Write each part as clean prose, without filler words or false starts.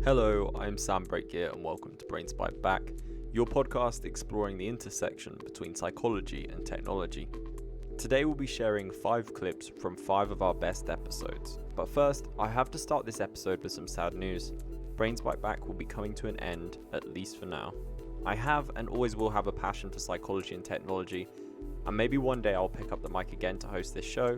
Hello, I'm Sam here and welcome to Byte Back, your podcast exploring the intersection between psychology and technology. Today we'll be sharing 5 clips from 5 of our best episodes. But first, I have to start this episode with some sad news. Byte Back will be coming to an end, at least for now. I have and always will have a passion for psychology and technology, and maybe one day I'll pick up the mic again to host this show.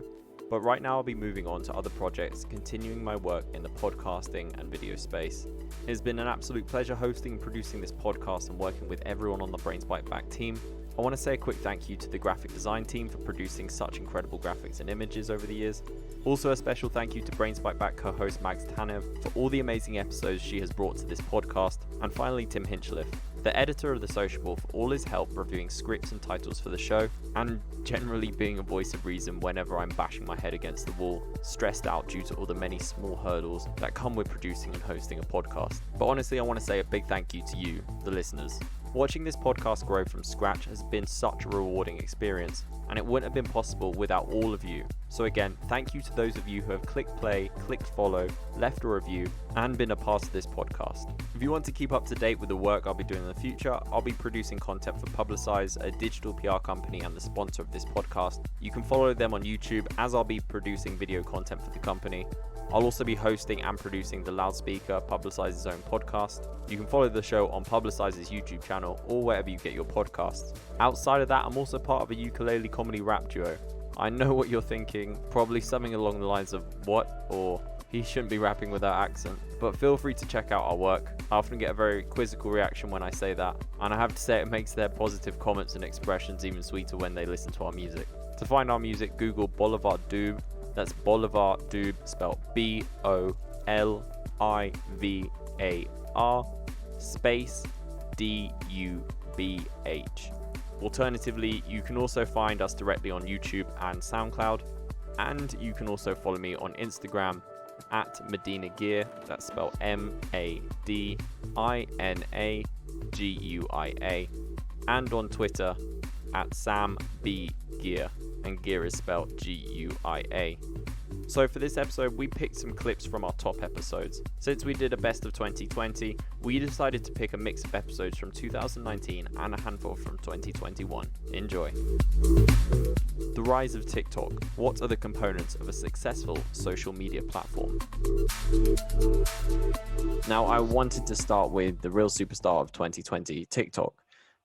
But right now I'll be moving on to other projects, continuing my work in the podcasting and video space. It has been an absolute pleasure hosting and producing this podcast and working with everyone on the Byte Back team. I want to say a quick thank you to the graphic design team for producing such incredible graphics and images over the years. Also a special thank you to Byte Back co-host Mags Tanev for all the amazing episodes she has brought to this podcast. And finally Tim Hinchliffe, the editor of The Sociable, for all his help reviewing scripts and titles for the show, and generally being a voice of reason whenever I'm bashing my head against the wall, stressed out due to all the many small hurdles that come with producing and hosting a podcast. But honestly, I want to say a big thank you to you, the listeners. Watching this podcast grow from scratch has been such a rewarding experience, and it wouldn't have been possible without all of you. So again, thank you to those of you who have clicked play, clicked follow, left a review, and been a part of this podcast. If you want to keep up to date with the work I'll be doing in the future, I'll be producing content for Publicize, a digital PR company and the sponsor of this podcast. You can follow them on YouTube, as I'll be producing video content for the company. I'll also be hosting and producing the Loudspeaker, Publicize's own podcast. You can follow the show on Publicize's YouTube channel or wherever you get your podcasts. Outside of that, I'm also part of a ukulele comedy rap duo. I know what you're thinking, probably something along the lines of what, or he shouldn't be rapping with that accent, but feel free to check out our work. I often get a very quizzical reaction when I say that, and I have to say it makes their positive comments and expressions even sweeter when they listen to our music. To find our music, Google Bolivar Doob. That's Bolivar Doob, spelled B-O-L-I-V-A-R space D-U-B-H. Alternatively, you can also find us directly on YouTube and SoundCloud, and you can also follow me on Instagram at Medina Gear, that's spelled M-A-D-I-N-A-G-U-I-A, and on Twitter at Sam B Gear, and Gear is spelled G-U-I-A. So for this episode, we picked some clips from our top episodes. Since we did a best of 2020, we decided to pick a mix of episodes from 2019 and a handful from 2021. Enjoy. The rise of TikTok. What are the components of a successful social media platform? Now, I wanted to start with the real superstar of 2020, TikTok.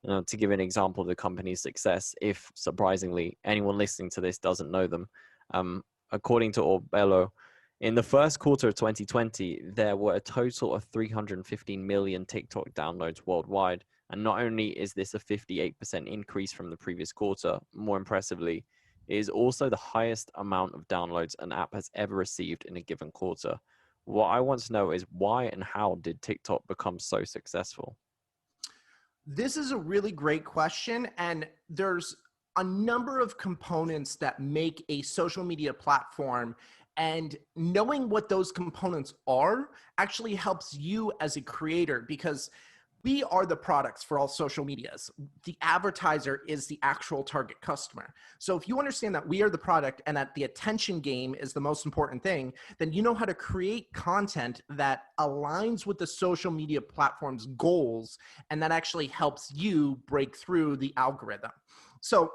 To give an example of the company's success, if surprisingly anyone listening to this doesn't know them, according to Orbello, in the first quarter of 2020, there were a total of 315 million TikTok downloads worldwide. And not only is this a 58% increase from the previous quarter, more impressively, it is also the highest amount of downloads an app has ever received in a given quarter. What I want to know is why and how did TikTok become so successful? This is a really great question, and there's a number of components that make a social media platform, and knowing what those components are actually helps you as a creator, because we are the products for all social medias. The advertiser is the actual target customer. So if you understand that we are the product and that the attention game is the most important thing, then you know how to create content that aligns with the social media platform's goals, and that actually helps you break through the algorithm. So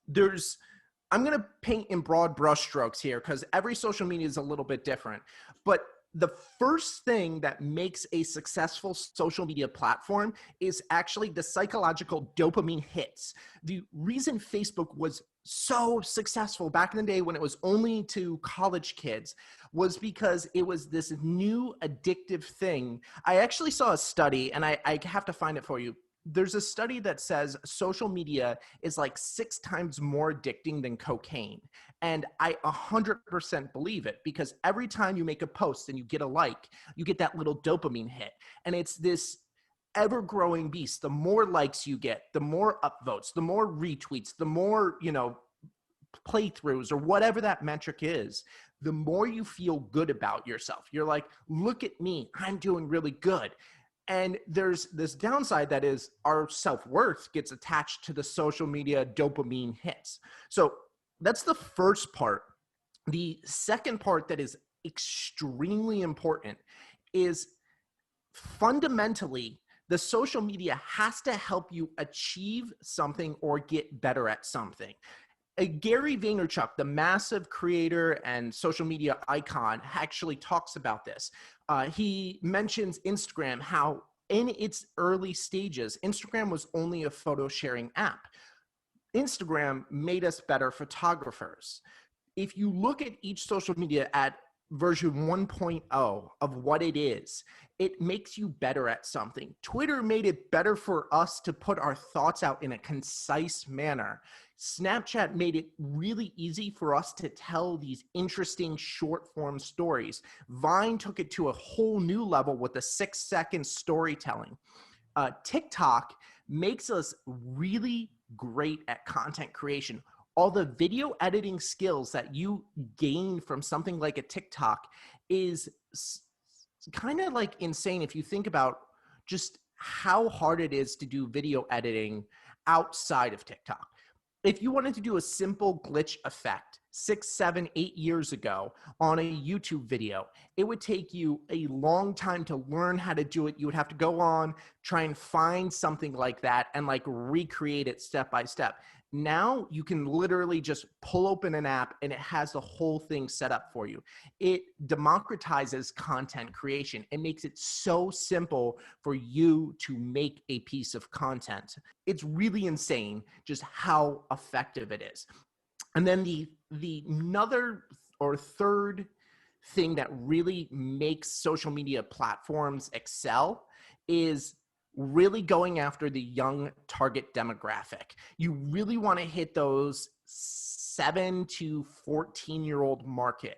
I'm going to paint in broad brushstrokes here because every social media is a little bit different. But the first thing that makes a successful social media platform is actually the psychological dopamine hits. The reason Facebook was so successful back in the day when it was only to college kids was because it was this new addictive thing. I actually saw a study, and I have to find it for you. There's a study that says social media is like 6 times more addicting than cocaine. And I 100% believe it, because every time you make a post and you get a like, you get that little dopamine hit. And it's this ever-growing beast. The more likes you get, the more upvotes, the more retweets, the more, playthroughs or whatever that metric is, the more you feel good about yourself. You're like, look at me, I'm doing really good. And there's this downside that is our self-worth gets attached to the social media dopamine hits. So that's the first part. The second part that is extremely important is fundamentally, the social media has to help you achieve something or get better at something. Gary Vaynerchuk, the massive creator and social media icon, actually talks about this. He mentions Instagram, how in its early stages, Instagram was only a photo sharing app. Instagram made us better photographers. If you look at each social media at version 1.0 of what it is, it makes you better at something. Twitter made it better for us to put our thoughts out in a concise manner. Snapchat made it really easy for us to tell these interesting short form stories. Vine took it to a whole new level with the 6-second storytelling. TikTok makes us really great at content creation. All the video editing skills that you gain from something like a TikTok is kind of like insane if you think about just how hard it is to do video editing outside of TikTok. If you wanted to do a simple glitch effect 6, 7, 8 years ago on a YouTube video, it would take you a long time to learn how to do it. You would have to go on, try and find something like that and like recreate it step by step. Now you can literally just pull open an app and it has the whole thing set up for you. It democratizes content creation. It makes it so simple for you to make a piece of content. It's really insane just how effective it is. And then the another or third thing that really makes social media platforms excel is really going after the young target demographic. You really want to hit those 7 to 14-year-old market.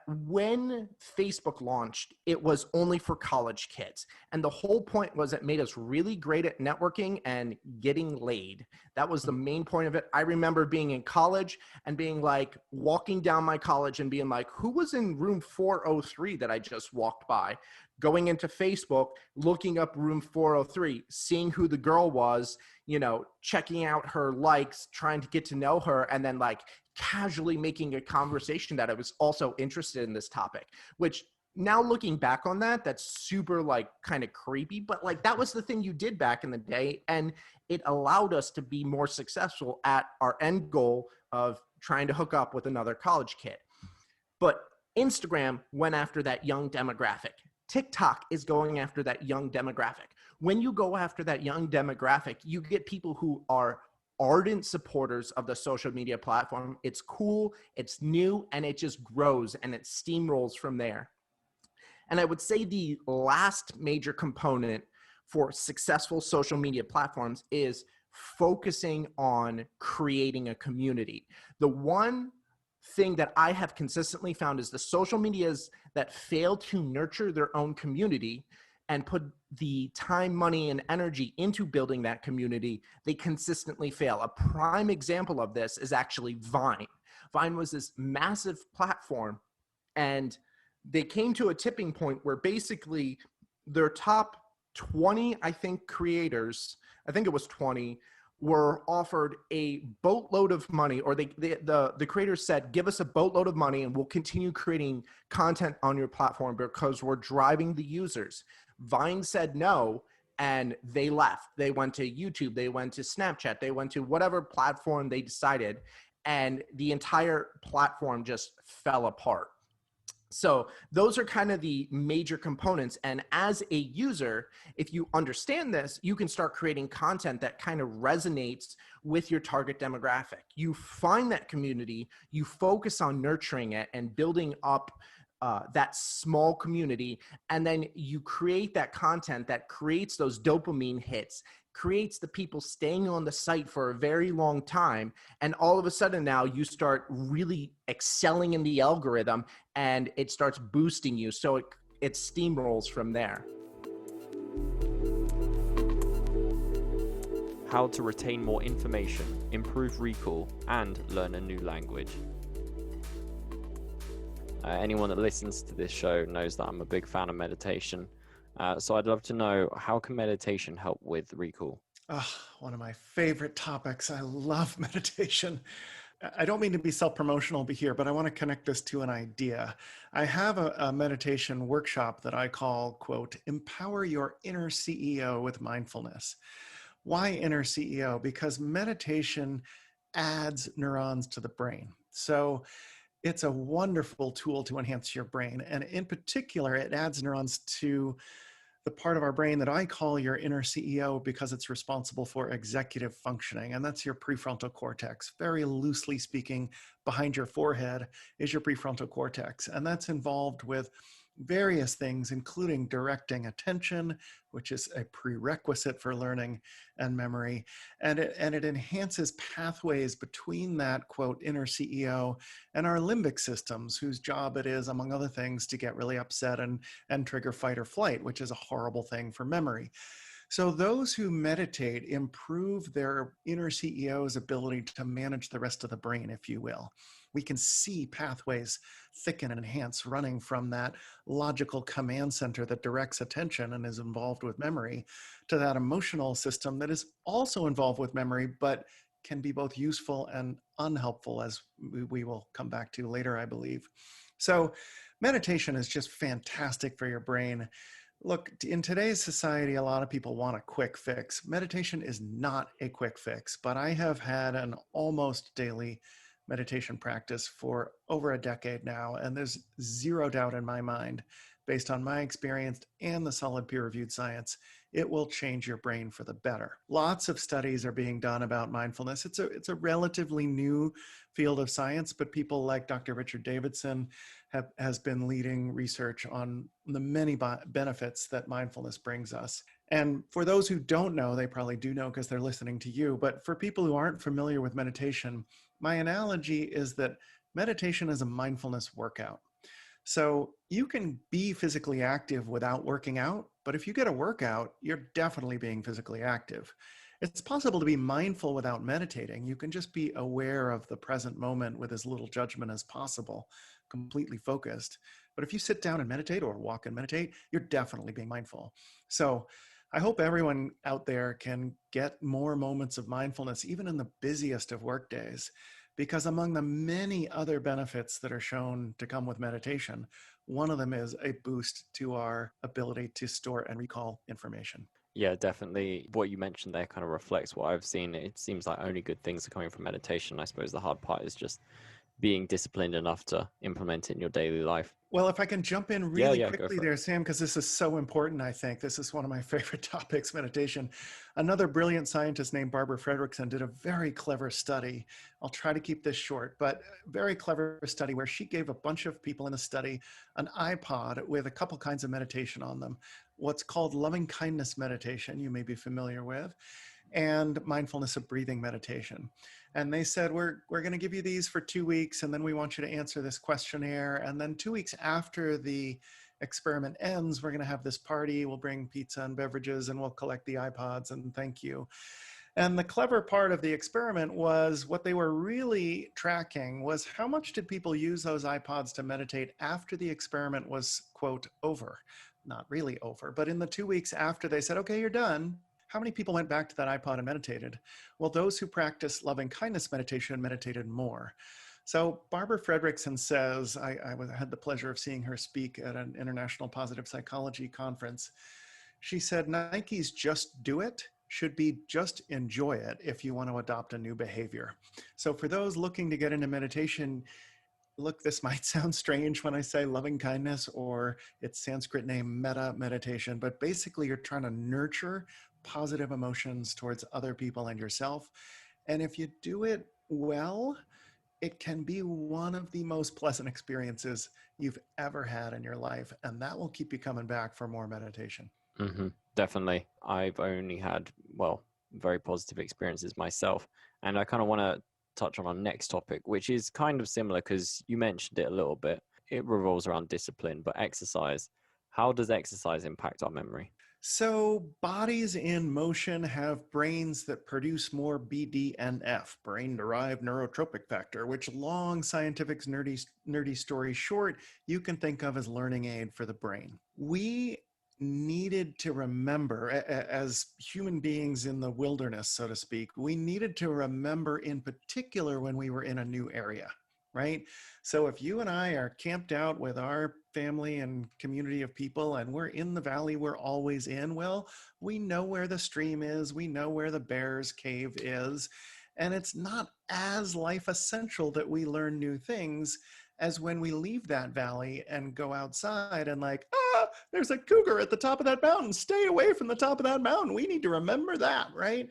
When Facebook launched, it was only for college kids. And the whole point was it made us really great at networking and getting laid. That was the main point of it. I remember being in college and being like, walking down my college and being like, who was in room 403 that I just walked by? Going into Facebook, looking up room 403, seeing who the girl was, you know, checking out her likes, trying to get to know her, and then like casually making a conversation that I was also interested in this topic, which now looking back on that, that's super like kind of creepy, but like that was the thing you did back in the day. And it allowed us to be more successful at our end goal of trying to hook up with another college kid. But Instagram went after that young demographic. TikTok is going after that young demographic. When you go after that young demographic, you get people who are ardent supporters of the social media platform. It's cool, it's new, and it just grows and it steamrolls from there. And I would say the last major component for successful social media platforms is focusing on creating a community. The one thing that I have consistently found is the social medias that fail to nurture their own community and put the time, money, and energy into building that community, they consistently fail. A prime example of this is actually Vine. Vine was this massive platform, and they came to a tipping point where basically their top 20, I think, creators, I think it was 20, were offered a boatload of money, or the creators said, give us a boatload of money and we'll continue creating content on your platform because we're driving the users. Vine said no, and they left. They went to YouTube, they went to Snapchat, they went to whatever platform they decided, and the entire platform just fell apart. So those are kind of the major components. And as a user, if you understand this, you can start creating content that kind of resonates with your target demographic. You find that community, you focus on nurturing it and building up that small community, and then you create that content that creates those dopamine hits, creates the people staying on the site for a very long time, and all of a sudden now you start really excelling in the algorithm and it starts boosting you, so it steamrolls from there. How to retain more information, improve recall, and learn a new language. Anyone that listens to this show knows that I'm a big fan of meditation. So I'd love to know, how can meditation help with recall? One of my favorite topics. I love meditation. I don't mean to be self-promotional here, but I want to connect this to an idea. I have a meditation workshop that I call, quote, Empower Your Inner CEO with Mindfulness. Why inner CEO? Because meditation adds neurons to the brain. So it's a wonderful tool to enhance your brain. And in particular, it adds neurons to the part of our brain that I call your inner CEO because it's responsible for executive functioning. And that's your prefrontal cortex. Very loosely speaking, behind your forehead is your prefrontal cortex. And that's involved with various things, including directing attention, which is a prerequisite for learning and memory. And it enhances pathways between that, quote, inner CEO and our limbic systems, whose job it is, among other things, to get really upset and trigger fight or flight, which is a horrible thing for memory. So those who meditate improve their inner CEO's ability to manage the rest of the brain, if you will. We can see pathways thicken and enhance running from that logical command center that directs attention and is involved with memory to that emotional system that is also involved with memory, but can be both useful and unhelpful, as we will come back to later, I believe. So meditation is just fantastic for your brain. Look, in today's society, a lot of people want a quick fix. Meditation is not a quick fix, but I have had an almost daily meditation practice for over a decade now, and there's zero doubt in my mind, based on my experience and the solid peer-reviewed science, it will change your brain for the better. Lots of studies are being done about mindfulness. It's a relatively new field of science, but people like Dr. Richard Davidson has been leading research on the many benefits that mindfulness brings us. And for those who don't know, they probably do know because they're listening to you, but for people who aren't familiar with meditation, my analogy is that meditation is a mindfulness workout. So you can be physically active without working out, but if you get a workout, you're definitely being physically active. It's possible to be mindful without meditating. You can just be aware of the present moment with as little judgment as possible, completely focused. But if you sit down and meditate or walk and meditate, you're definitely being mindful. So I hope everyone out there can get more moments of mindfulness, even in the busiest of work days, because among the many other benefits that are shown to come with meditation, one of them is a boost to our ability to store and recall information. Yeah, definitely. What you mentioned there kind of reflects what I've seen. It seems like only good things are coming from meditation. I suppose the hard part is just being disciplined enough to implement it in your daily life. Well, if I can jump in Yeah, really yeah, go quickly for it. there, Sam, because this is so important, I think. This is one of my favorite topics, meditation. Another brilliant scientist named Barbara Fredrickson did a very clever study. I'll try to keep this short, but very clever study where she gave a bunch of people in the study an iPod with a couple kinds of meditation on them. What's called loving kindness meditation, you may be familiar with, and mindfulness of breathing meditation. And they said, we're going to give you these for 2 weeks, and then we want you to answer this questionnaire. And then 2 weeks after the experiment ends, we're going to have this party. We'll bring pizza and beverages, and we'll collect the iPods, and thank you. And the clever part of the experiment was what they were really tracking was how much did people use those iPods to meditate after the experiment was, quote, over. Not really over, but in the 2 weeks after they said, okay, you're done, how many people went back to that iPod and meditated? Well, those who practiced loving kindness meditation meditated more. So Barbara Fredrickson says, I had the pleasure of seeing her speak at an international positive psychology conference. She said, Nike's just do it should be just enjoy it if you want to adopt a new behavior. So for those looking to get into meditation, look, this might sound strange when I say loving kindness or its Sanskrit name, metta meditation, but basically you're trying to nurture positive emotions towards other people and yourself. And if you do it well, it can be one of the most pleasant experiences you've ever had in your life. And that will keep you coming back for more meditation. Mm-hmm. Definitely. I've only had, well, very positive experiences myself. And I kind of want to touch on our next topic, which is kind of similar because you mentioned it a little bit. It revolves around discipline, but exercise. How does exercise impact our memory? So bodies in motion have brains that produce more BDNF, brain-derived neurotropic factor, which long scientific nerdy story short, you can think of as learning aid for the brain. We needed to remember, as human beings in the wilderness, so to speak, we needed to remember in particular when we were in a new area, right? So if you and I are camped out with our family and community of people and we're in the valley we're always in, well, we know where the stream is, we know where the bear's cave is, and it's not as life essential that we learn new things as when we leave that valley and go outside and like, there's a cougar at the top of that mountain. Stay away from the top of that mountain. We need to remember that, right?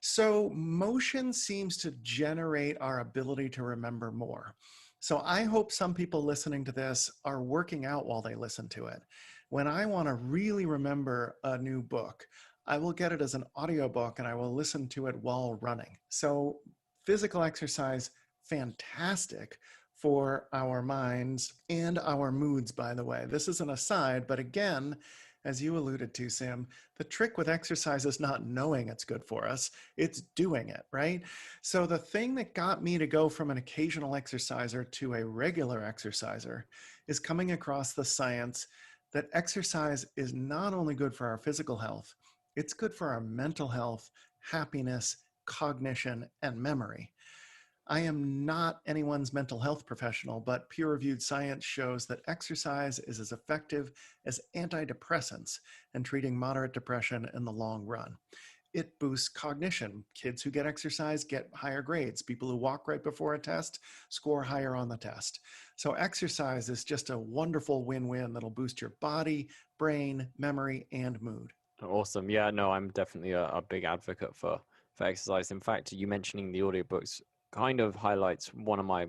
So motion seems to generate our ability to remember more. So I hope some people listening to this are working out while they listen to it. When I want to really remember a new book, I will get it as an audiobook and I will listen to it while running. So physical exercise, fantastic for our minds and our moods, by the way. This is an aside, but again, as you alluded to, Sam, the trick with exercise is not knowing it's good for us, it's doing it, right? So the thing that got me to go from an occasional exerciser to a regular exerciser is coming across the science that exercise is not only good for our physical health, it's good for our mental health, happiness, cognition, and memory. I am not anyone's mental health professional, but peer-reviewed science shows that exercise is as effective as antidepressants in treating moderate depression in the long run. It boosts cognition. Kids who get exercise get higher grades. People who walk right before a test score higher on the test. So exercise is just a wonderful win-win that'll boost your body, brain, memory, and mood. Awesome. Yeah, no, I'm definitely a big advocate for exercise. In fact, you mentioning the audiobooks kind of highlights one of my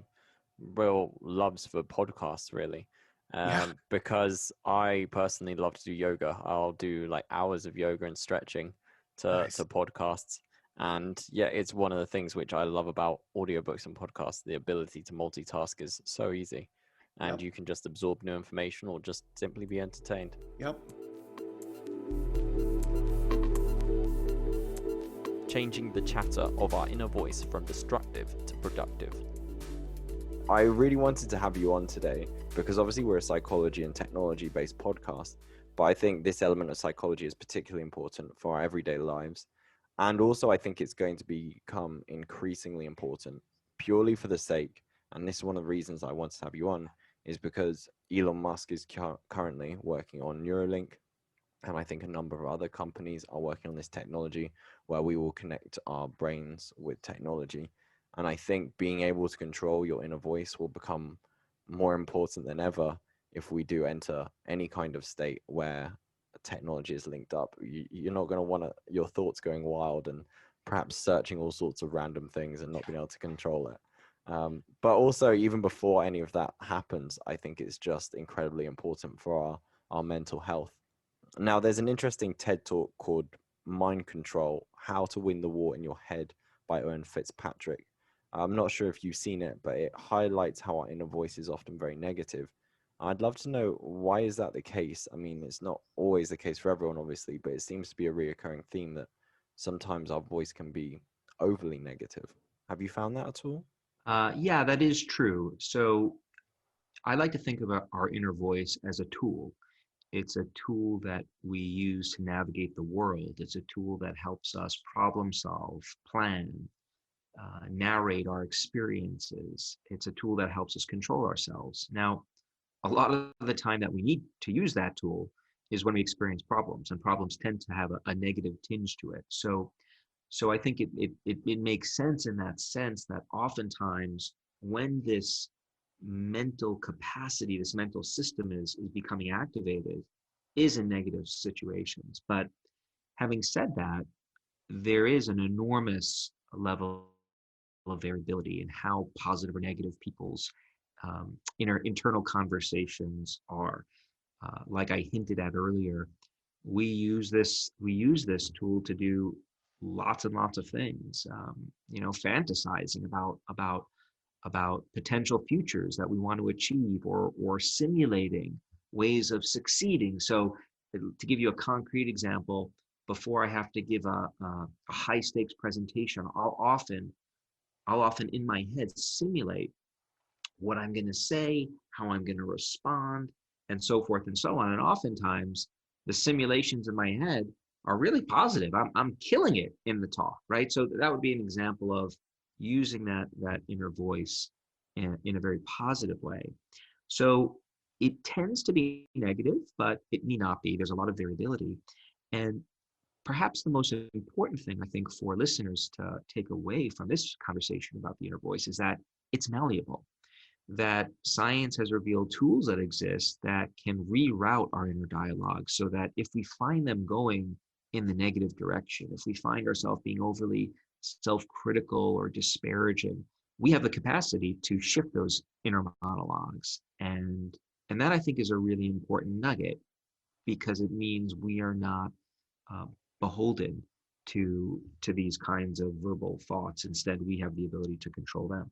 real loves for podcasts, really. Yeah, Because I personally love to do yoga. I'll do like hours of yoga and stretching to nice. podcasts. And yeah, it's one of the things which I love about audiobooks and podcasts. The ability to multitask is so easy. And Yep, you can just absorb new information or just simply be entertained. yep. Changing the chatter of our inner voice from destructive to productive. I really wanted to have you on today because obviously we're a psychology and technology based podcast, but I think this element of psychology is particularly important for our everyday lives. And also, I think it's going to become increasingly important purely for the sake, and this is one of the reasons I wanted to have you on, is because Elon Musk is currently working on Neuralink, and I think a number of other companies are working on this technology where we will connect our brains with technology. And I think being able to control your inner voice will become more important than ever if we do enter any kind of state where technology is linked up. You're not going to want your thoughts going wild and perhaps searching all sorts of random things and not being able to control it. But also, even before any of that happens, I think it's just incredibly important for our mental health. Now, there's an interesting TED talk called Mind Control: How to Win the War in Your Head by Owen Fitzpatrick. I'm not sure if you've seen it, but it highlights how our inner voice is often very negative. I'd love to know, why is that the case? I mean, it's not always the case for everyone, obviously, but it seems to be a reoccurring theme that sometimes our voice can be overly negative. Have you found that at all? Yeah, that is true. So I like to think about our inner voice as a tool. It's a tool that we use to navigate the world. It's a tool that helps us problem solve, plan, narrate our experiences. It's a tool that helps us control ourselves. Now, a lot of the time that we need to use that tool is when we experience problems, and problems tend to have a negative tinge to it. So I think it makes sense in that sense that oftentimes when this mental capacity, this mental system is becoming activated, is in negative situations. But having said that, there is an enormous level of variability in how positive or negative people's internal conversations are. Like I hinted at earlier, we use this tool to do lots and lots of things. Fantasizing about potential futures that we want to achieve, or simulating ways of succeeding. So, to give you a concrete example, before I have to give a high stakes presentation, I'll often in my head simulate what I'm going to say, how I'm going to respond, and so forth and so on. And oftentimes the simulations in my head are really positive. I'm killing it in the talk, right? So that would be an example of using that inner voice in a very positive way. So it tends to be negative, but it may not be. There's a lot of variability. And perhaps the most important thing I think for listeners to take away from this conversation about the inner voice is that it's malleable, that science has revealed tools that exist that can reroute our inner dialogue so that if we find them going in the negative direction, if we find ourselves being overly self-critical or disparaging, we have the capacity to shift those inner monologues. And that I think is a really important nugget because it means we are not um, beholden to these kinds of verbal thoughts. Instead, we have the ability to control them.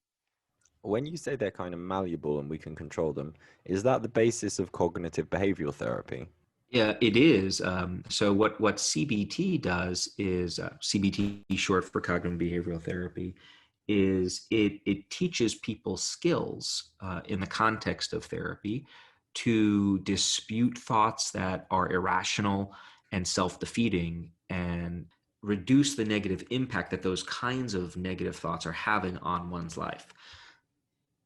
When you say they're kind of malleable and we can control them, is that the basis of cognitive behavioral therapy? Yeah, it is. So what CBT does is CBT, short for cognitive behavioral therapy, is it teaches people skills in the context of therapy to dispute thoughts that are irrational and self-defeating and reduce the negative impact that those kinds of negative thoughts are having on one's life.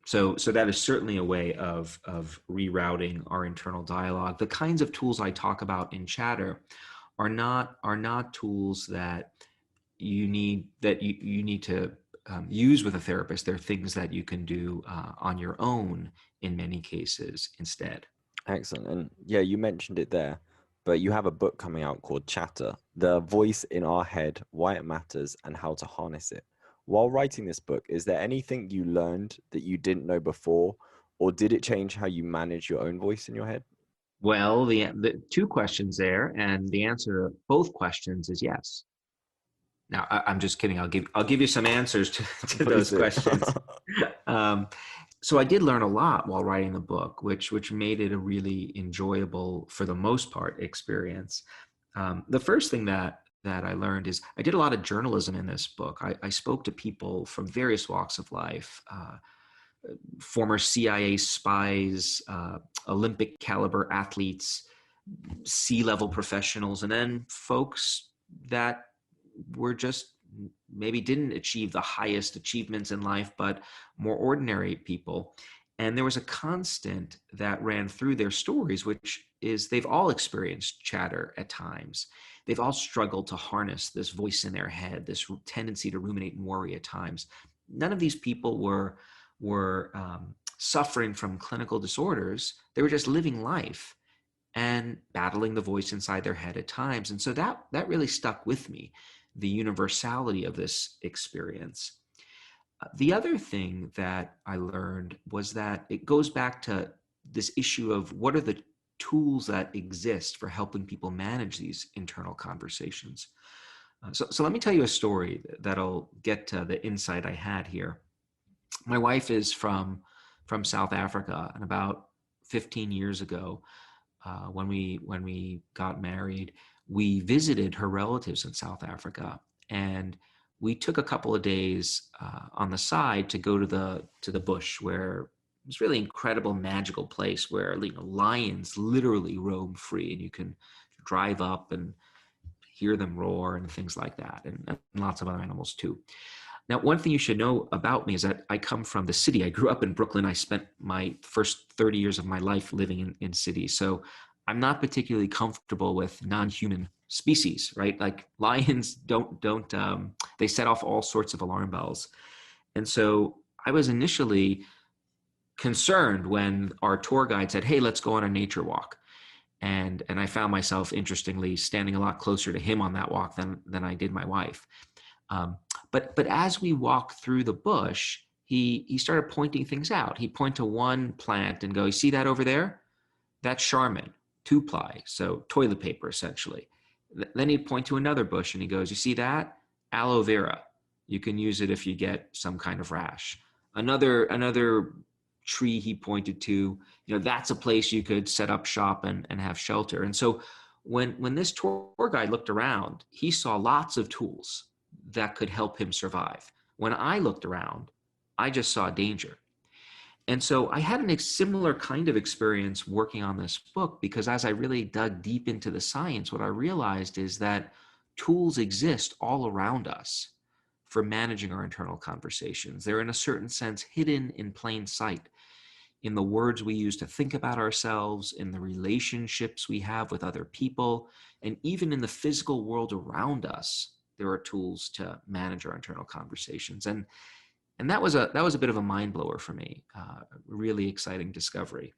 So that is certainly a way of rerouting our internal dialogue. The kinds of tools I talk about in Chatter are not tools that you need to use with a therapist. They're things that you can do on your own in many cases instead. Excellent. And yeah, you mentioned it there, but you have a book coming out called Chatter, The Voice in Our Head, Why It Matters, and How to Harness It. While writing this book, is there anything you learned that you didn't know before, or did it change how you manage your own voice in your head? Well, the two questions there, and the answer to both questions is yes. Now, I'm just kidding. I'll give you some answers to Please those do. questions. Um, so I did learn a lot while writing the book, which made it a really enjoyable, for the most part, experience. The first thing that I learned is I did a lot of journalism in this book. I spoke to people from various walks of life, former CIA spies, Olympic caliber athletes, C-level professionals, and then folks that were just maybe didn't achieve the highest achievements in life, but more ordinary people. And there was a constant that ran through their stories, which is they've all experienced chatter at times. They've all struggled to harness this voice in their head, this tendency to ruminate and worry at times. None of these people were suffering from clinical disorders. They were just living life and battling the voice inside their head at times. And so that really stuck with me, the universality of this experience. The other thing that I learned was that it goes back to this issue of what are the tools that exist for helping people manage these internal conversations. So let me tell you a story that'll get to the insight I had here. My wife is from South Africa, and about 15 years ago, when we got married, we visited her relatives in South Africa, and we took a couple of days on the side to go to the bush, where it's really incredible, magical place where lions literally roam free, and you can drive up and hear them roar and things like that, and lots of other animals too. Now, one thing you should know about me is that I come from the city. I grew up in Brooklyn. I spent my first 30 years of my life living in cities. So I'm not particularly comfortable with non-human species, right? Like lions don't they set off all sorts of alarm bells. And so I was initially concerned when our tour guide said, "Hey, let's go on a nature walk." And I found myself, interestingly, standing a lot closer to him on that walk than I did my wife. But as we walked through the bush, he started pointing things out. He'd point to one plant and go, "You see that over there? That's Charmin, 2-ply, so toilet paper essentially." Then he'd point to another bush and he goes, "You see that? Aloe vera. You can use it if you get some kind of rash." Another tree he pointed to, that's a place you could set up shop and have shelter. And so when this tour guide looked around, he saw lots of tools that could help him survive. When I looked around, I just saw danger. And so I had a similar kind of experience working on this book, because as I really dug deep into the science, what I realized is that tools exist all around us for managing our internal conversations. They're in a certain sense hidden in plain sight, in the words we use to think about ourselves, in the relationships we have with other people, and even in the physical world around us. There are tools to manage our internal conversations. And that was a bit of a mind blower for me, really exciting discovery.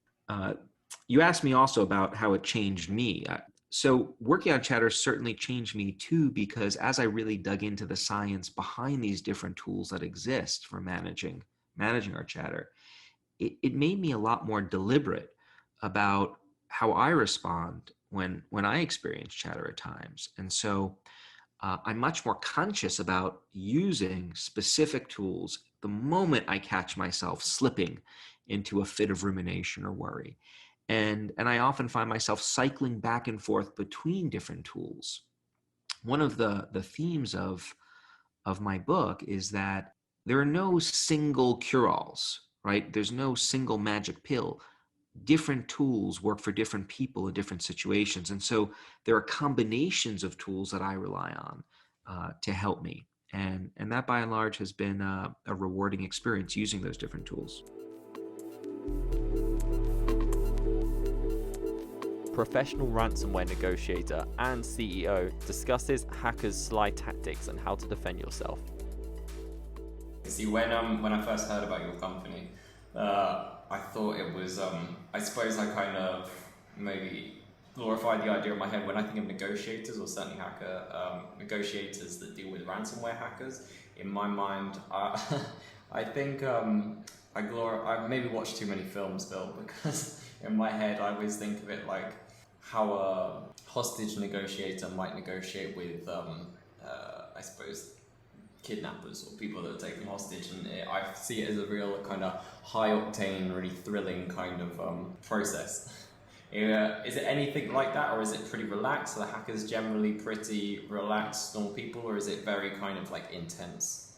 You asked me also about how it changed me. So working on Chatter certainly changed me too, because as I really dug into the science behind these different tools that exist for managing our chatter, it made me a lot more deliberate about how I respond when I experience chatter at times. And so I'm much more conscious about using specific tools the moment I catch myself slipping into a fit of rumination or worry. And I often find myself cycling back and forth between different tools. One of the themes of my book is that there are no single cure-alls, right? There's no single magic pill. Different tools work for different people in different situations. And so there are combinations of tools that I rely on to help me. And that by and large has been a rewarding experience using those different tools. Professional ransomware negotiator and CEO discusses hackers' sly tactics and how to defend yourself. See, when I first heard about your company, I thought it was, I suppose I kind of maybe glorified the idea in my head when I think of negotiators, or certainly negotiators that deal with ransomware hackers. In my mind, I think I maybe watched too many films, Bill, because in my head I always think of it like how a hostage negotiator might negotiate with, I suppose, kidnappers or people that are taken hostage, and I see it as a real kind of high octane, really thrilling kind of process. Is it anything like that, or is it pretty relaxed? Are the hackers generally pretty relaxed, normal people, or is it very kind of like intense?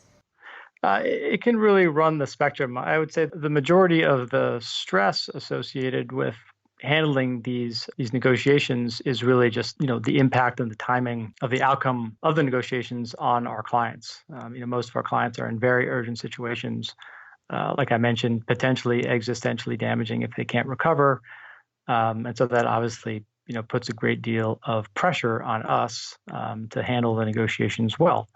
It can really run the spectrum. I would say the majority of the stress associated with handling these negotiations is really just, the impact and the timing of the outcome of the negotiations on our clients. Most of our clients are in very urgent situations, like I mentioned, potentially existentially damaging if they can't recover. And so that obviously, puts a great deal of pressure on us to handle the negotiations well.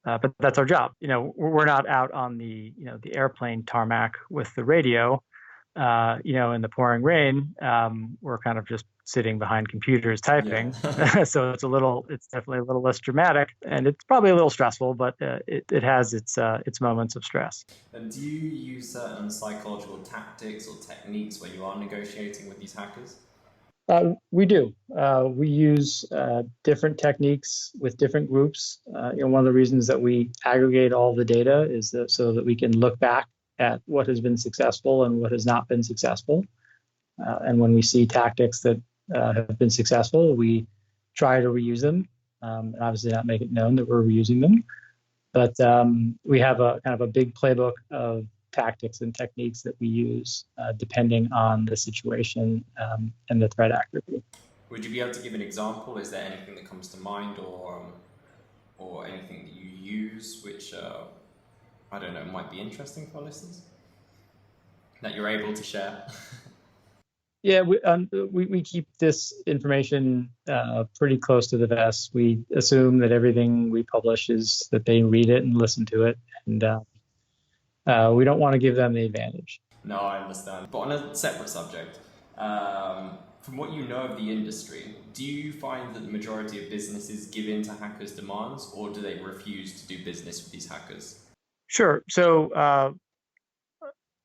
But that's our job. We're not out on the airplane tarmac with the radio, in the pouring rain. We're kind of just sitting behind computers typing. Yeah. So it's definitely a little less dramatic, and it's probably a little stressful, but it has its moments of stress. And do you use certain psychological tactics or techniques when you are negotiating with these hackers? We do. We use different techniques with different groups. One of the reasons that we aggregate all the data is so that we can look back at what has been successful and what has not been successful. And when we see tactics that have been successful, we try to reuse them, and obviously not make it known that we're reusing them. But we have a kind of a big playbook of tactics and techniques that we use depending on the situation and the threat activity. Would you be able to give an example? Is there anything that comes to mind, or anything that you use which I don't know, might be interesting for listeners that you're able to share? Yeah, we keep this information pretty close to the vest. We assume that everything we publish is that they read it and listen to it, and we don't want to give them the advantage. No, I understand. But on a separate subject, from what you know of the industry, do you find that the majority of businesses give in to hackers' demands, or do they refuse to do business with these hackers? Sure. So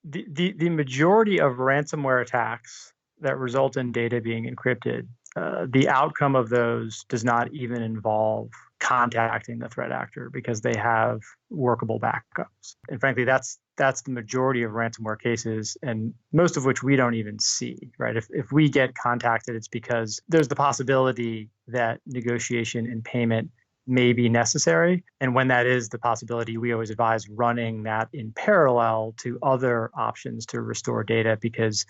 the majority of ransomware attacks that result in data being encrypted, the outcome of those does not even involve contacting the threat actor because they have workable backups. And frankly, that's the majority of ransomware cases, and most of which we don't even see, right? If we get contacted, it's because there's the possibility that negotiation and payment may be necessary. And when that is the possibility, we always advise running that in parallel to other options to restore data, because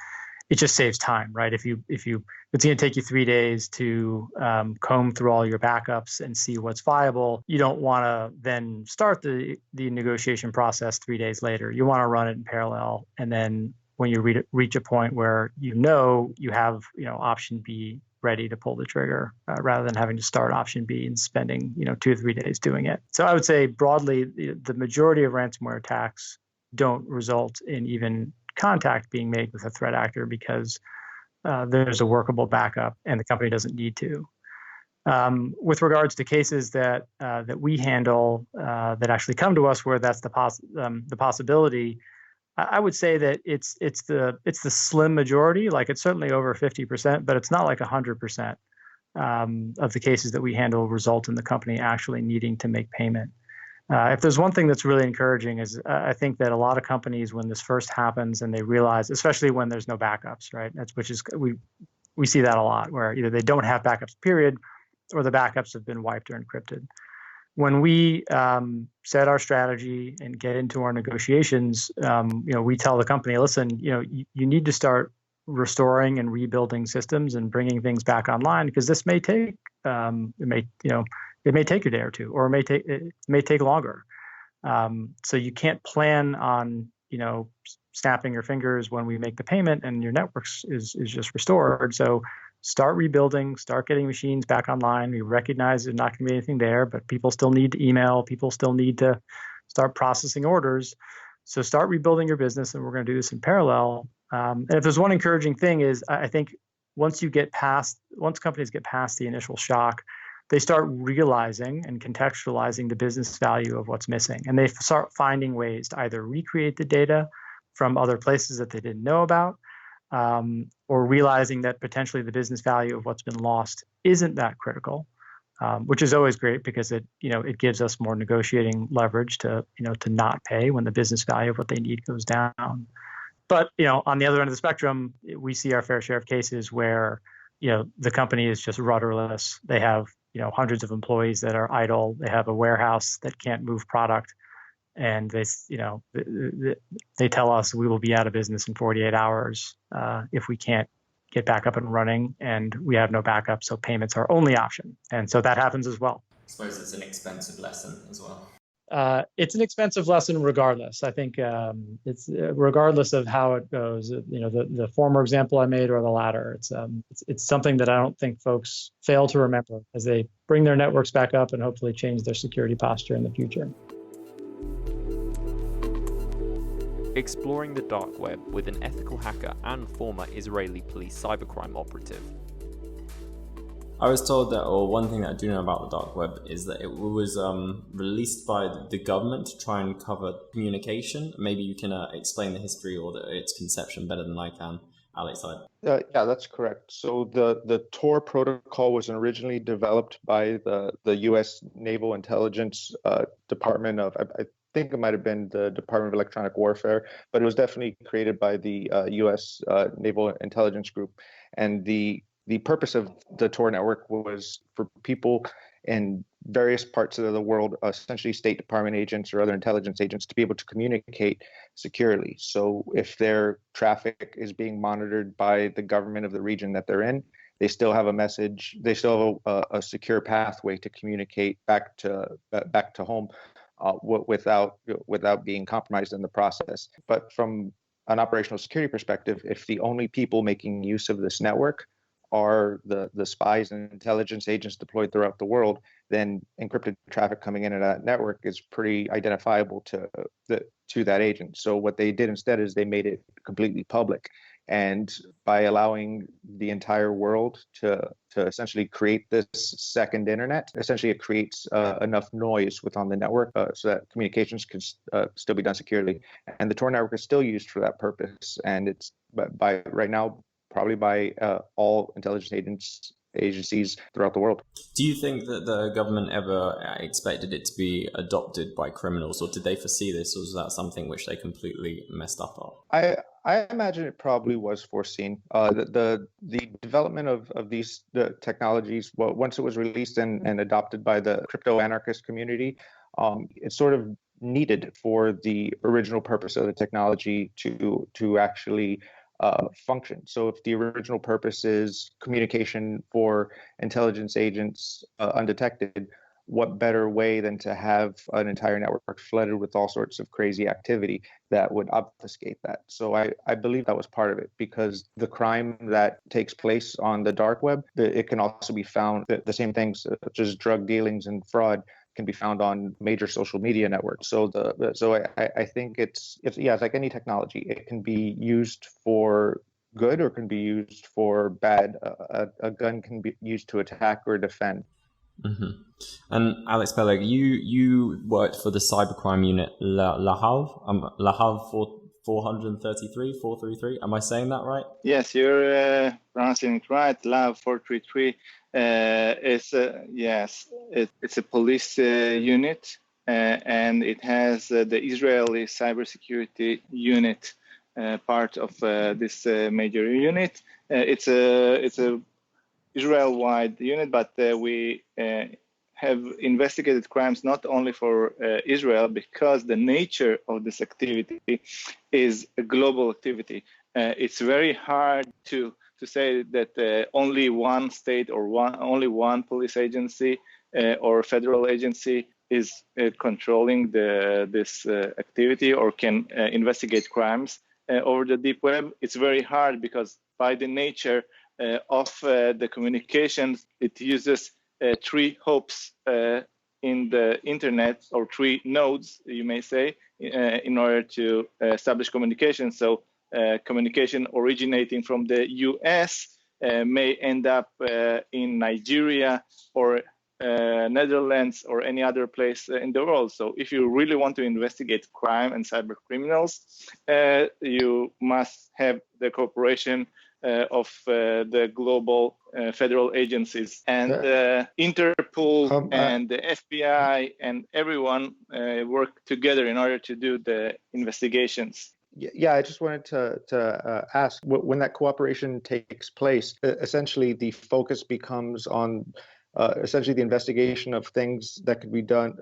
it just saves time, right? If it's going to take you 3 days to comb through all your backups and see what's viable, you don't want to then start the negotiation process 3 days later. You want to run it in parallel, and then when you reach a point where you have option B ready to pull the trigger, rather than having to start option B and spending 2 or 3 days doing it. So I would say broadly, the majority of ransomware attacks don't result in even contact being made with a threat actor, because there's a workable backup and the company doesn't need to. With regards to cases that we handle that actually come to us where that's the possibility, I would say that it's the slim majority. Like, it's certainly over 50%, but it's not like 100% of the cases that we handle result in the company actually needing to make payment. If there's one thing that's really encouraging, is I think that a lot of companies, when this first happens and they realize, especially when there's no backups, right? We see that a lot, where either they don't have backups, period, or the backups have been wiped or encrypted. When we set our strategy and get into our negotiations, we tell the company, listen, you need to start restoring and rebuilding systems and bringing things back online, because this may take it may take a day or two, or it may take longer. So you can't plan on snapping your fingers when we make the payment and your network is just restored. So start rebuilding, start getting machines back online. We recognize there's not going to be anything there, but people still need to email. People still need to start processing orders. So start rebuilding your business, and we're going to do this in parallel. And if there's one encouraging thing, is I think once companies get past the initial shock, they start realizing and contextualizing the business value of what's missing. And they start finding ways to either recreate the data from other places that they didn't know about, or realizing that potentially the business value of what's been lost isn't that critical, which is always great, because it gives us more negotiating leverage to not pay when the business value of what they need goes down. But on the other end of the spectrum, we see our fair share of cases where the company is just rudderless. They have hundreds of employees that are idle. They have a warehouse that can't move product, and they tell us we will be out of business in 48 hours if we can't get back up and running, and we have no backup, so payments are only option. And so that happens as well. I suppose it's an expensive lesson as well. It's an expensive lesson regardless. I think it's regardless of how it goes. The former example I made or the latter. It's something that I don't think folks fail to remember as they bring their networks back up and hopefully change their security posture in the future. Exploring the dark web with an ethical hacker and former Israeli police cybercrime operative. I was told that, or one thing that I do know about the dark web is that it was released by the government to try and cover communication. Maybe you can explain the history or its conception better than I can, Alex. Yeah, that's correct. So the Tor protocol was originally developed by the U.S. Naval Intelligence Department of, I think it might have been the Department of Electronic Warfare, but it was definitely created by the U.S. Naval Intelligence Group. And the purpose of the Tor network was for people in various parts of the world, essentially State Department agents or other intelligence agents, to be able to communicate securely. So if their traffic is being monitored by the government of the region that they're in, they still have a message, they still have a secure pathway to communicate back to home without being compromised in the process. But from an operational security perspective, if the only people making use of this network are the spies and intelligence agents deployed throughout the world, then encrypted traffic coming in and out of that network is pretty identifiable to that agent. So what they did instead is they made it completely public. And by allowing the entire world to essentially create this second internet, essentially it creates enough noise within the network so that communications can still be done securely. And the Tor network is still used for that purpose. And it's by right now, probably by all intelligence agents agencies throughout the world. Do you think that the government ever expected it to be adopted by criminals, or did they foresee this, or was that something which they completely messed up on? I imagine it probably was foreseen. The development of these technologies, well, once it was released and adopted by the crypto anarchist community, it's sort of needed for the original purpose of the technology to actually function. So if the original purpose is communication for intelligence agents undetected, what better way than to have an entire network flooded with all sorts of crazy activity that would obfuscate that? So I believe that was part of it, because the crime that takes place on the dark web, it can also be found, the same things such as drug dealings and fraud can be found on major social media networks. So I think it's like any technology. It can be used for good or can be used for bad. A gun can be used to attack or defend. Mm-hmm. And Alex Peleg, you worked for the cybercrime unit La Havre 433. Am I saying that right? Yes, you're pronouncing it right. La 433. It's a police unit, and it has the Israeli cybersecurity unit part of this major unit. It's a Israel-wide unit, but we have investigated crimes not only for Israel, because the nature of this activity is a global activity. It's very hard to say that only one state or only one police agency or federal agency is controlling this activity or can investigate crimes over the deep web. It's very hard because by the nature of the communications, it uses three hops in the internet, or three nodes, you may say, in order to establish communication. So communication originating from the US may end up in Nigeria or Netherlands or any other place in the world. So if you really want to investigate crime and cyber criminals, you must have the cooperation of the global federal agencies, and Interpol and the FBI and everyone work together in order to do the investigations. Yeah, I just wanted to ask, when that cooperation takes place, essentially the focus becomes on essentially the investigation of things that could be done,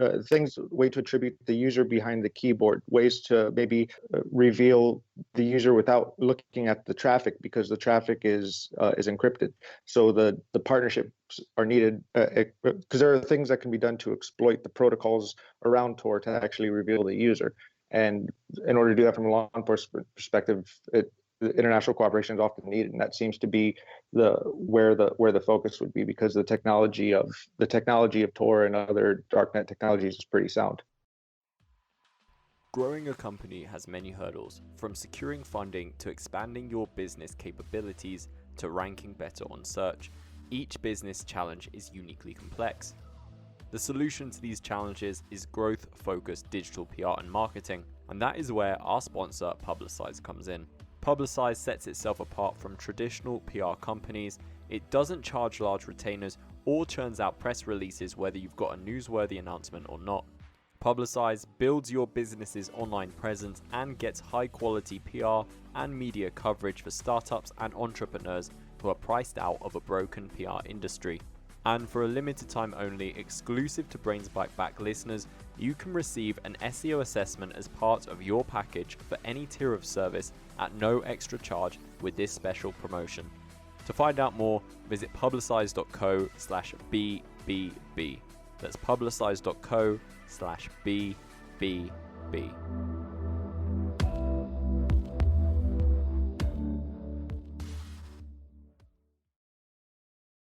way to attribute the user behind the keyboard, ways to maybe reveal the user without looking at the traffic, because the traffic is encrypted. So the partnerships are needed, because there are things that can be done to exploit the protocols around Tor to actually reveal the user. And in order to do that from a law enforcement perspective, the international cooperation is often needed, and that seems to be where the focus would be, because the technology of Tor and other darknet technologies is pretty sound. Growing a company has many hurdles, from securing funding to expanding your business capabilities to ranking better on search. Each business challenge is uniquely complex. The solution to these challenges is growth-focused digital PR and marketing, and that is where our sponsor Publicize comes in. Publicize sets itself apart from traditional PR companies. It doesn't charge large retainers or churns out press releases whether you've got a newsworthy announcement or not. Publicize builds your business's online presence and gets high-quality PR and media coverage for startups and entrepreneurs who are priced out of a broken PR industry. And for a limited time only, exclusive to Byte Back listeners, you can receive an SEO assessment as part of your package for any tier of service at no extra charge with this special promotion. To find out more, visit publicize.co/BBB. That's publicize.co/BBB.